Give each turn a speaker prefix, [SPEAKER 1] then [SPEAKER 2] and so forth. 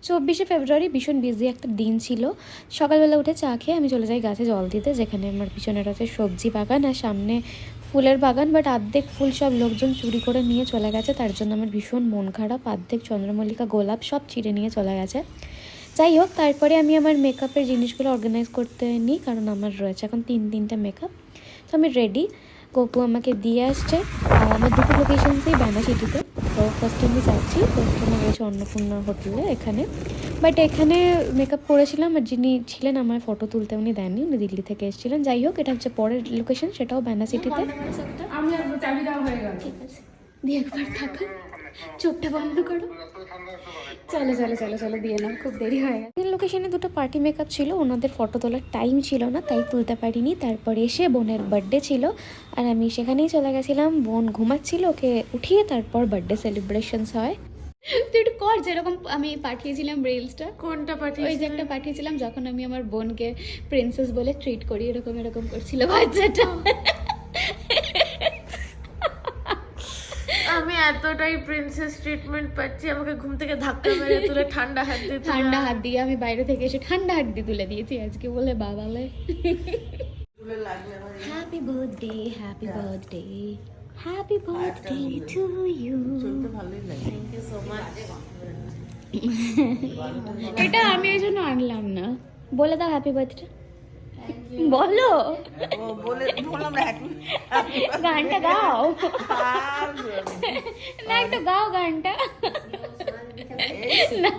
[SPEAKER 1] 24শে ফেব্রুয়ারি ভীষণ বিজি একটা দিন ছিল। সকালবেলা উঠে চা খেয়ে আমি চলে যাই গাছে জল দিতে, যেখানে আমার পিছনে রয়েছে সবজি বাগান আর সামনে ফুলের বাগান। বাট অর্ধেক ফুল সব লোকজন চুরি করে নিয়ে চলে গেছে, তার জন্য আমার ভীষণ মন খারাপ। অর্ধেক চন্দ্রমল্লিকা গোলাপ সব ছিঁড়ে নিয়ে চলে গেছে। যাই হোক, তারপরে আমি আমার মেকআপের জিনিসগুলো অর্গানাইজ করতে নিই, কারণ আমার রয়েছে এখন তিনটা মেকআপ। তো আমি রেডি, গপু আমাকে দিয়ে আসছে। আমার দুটো লোকেশনসেই বেনাচিটিতে। তো ফার্স্টে আমি যাচ্ছি, ফার্স্টে আমার রয়েছে অন্নপূর্ণা হোটেলে এখানে। বাট এখানে মেকআপ করেছিলাম, আর যিনি ছিলেন আমার ফটো তুলতে উনি দেননি, উনি দিল্লি থেকে এসেছিলেন। যাই হোক, এটা হচ্ছে পরের লোকেশন, সেটাও বেনাচিটিতে। ঠিক আছে, দিয়ে একবার থাকা, চোখটা বন্ধ করো। চলো চলো চলো চলো, দিয়ে নাও, খুব দেরি হয়ে গেছে। লোকেশনে দুটো পার্টি মেকআপ ছিল, ওনাদের ফটো তোলার টাইম ছিল না, তাই তুলতে পারিনি। তারপরে এসে বোনের বার্থডে ছিল, আর আমি সেখানেই চলে গেছিলাম। বোন ঘুমাচ্ছিল, ওকে উঠিয়ে তারপর বার্থডে সেলিব্রেশনস হয়। তুই একটু কর, যেরকম আমি পাঠিয়েছিলাম রিলসটা।
[SPEAKER 2] কোনটা পাঠিয়েছিস?
[SPEAKER 1] ওই যে একটা পাঠিয়েছিলাম, যখন আমি আমার বোনকে প্রিন্সেস বলে ট্রিট করি, এরকম এরকম করছিল বাচ্চাটা।
[SPEAKER 2] আমি এতটাই প্রিন্সেস ট্রিটমেন্ট পাচ্ছি, আমাকে ঘুম থেকে ধাক্কা মেরে তুলে ঠান্ডা হাত দিয়ে
[SPEAKER 1] আমি বাইরে থেকে এসে ঠান্ডা হাত দিয়ে তুলে দিয়েছি আজকে, বলে বাবালে happy birthday, happy birthday, happy birthday to you.
[SPEAKER 2] Thank you so much.
[SPEAKER 1] এটা আমি এই জন্য আনলাম না। বলে দাও হ্যাপি বার্থডে, বলো। গানটা গাও না, একটু গাও গানটা। না